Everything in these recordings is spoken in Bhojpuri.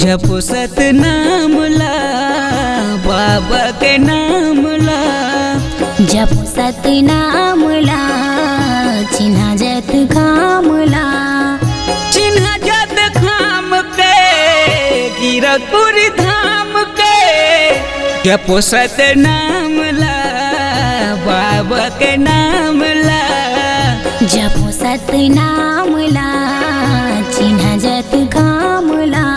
जपो सतनाम ला बाबा के नाम ला। जपो सतनाम ला चिन्हा जत खाम ला। चिन्हा जत खाम के गिरपुरी धाम के। जपो सतनाम ला बाबा के नाम ला। जपो सतनाम ला चिन्हा जत खाम ला।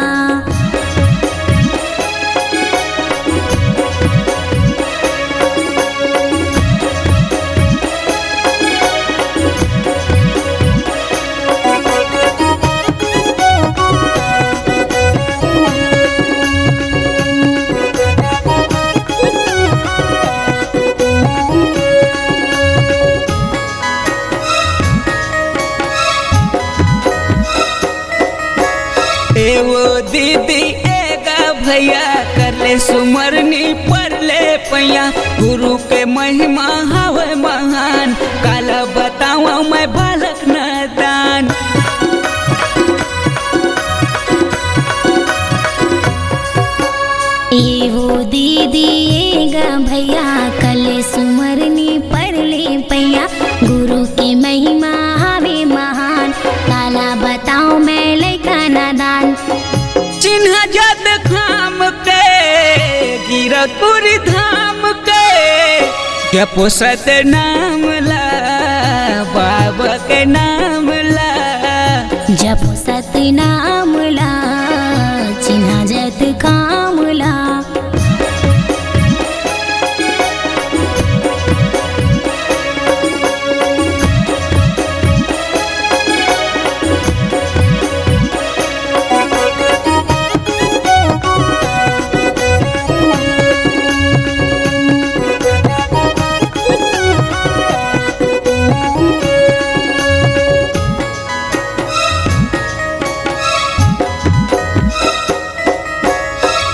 एवो दीदी एगा भैया कर ले सुमरनी पर ले पैया। गुरु के महिमा हवे महान काला बतावा मैं बालक नादान। एवो दीदी एगा भैया कले सुमरनी पर ले पैया। गुरु की महिमा हवे महान काला बताओ मैं लैका नादान। चिन्हा जत खाम के गिरपुरी धाम के। जपो सतनाम ला बाबा के नाम ला। जपो सतनाम ला चिन्हा जत खाम ला।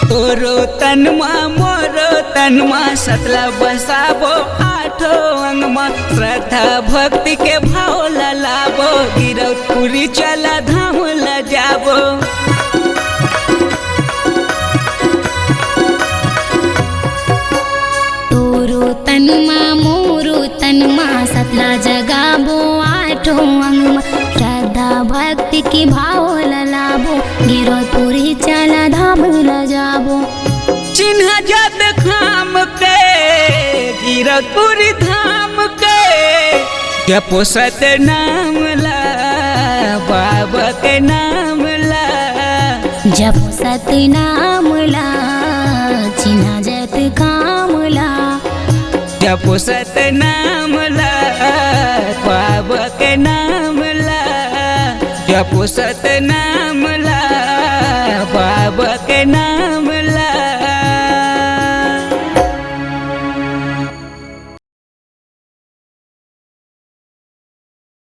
तोरो तनमा मोरो तनमा सतला बसाबो आठो अंगमा। श्रद्धा भक्ति के भाव लाबो गिरपुरी चला धाम ला जाबो। तोरो तनमा मोरो तनमा सतला जगाबो आठो अंगमा। श्रद्धा भक्ति की भाव लाबो गिरपुरी चला धाम ला जाबो। चिन्हा जत खाम के गिरपुरी धाम के। जपो सतनाम ला बाबा के नाम ला। जपो सतनाम ला चिन्हा जत खाम ला। जपो सतनाम ला बाबा के नाम ला। जपो सतनाम ला बाबा के नाम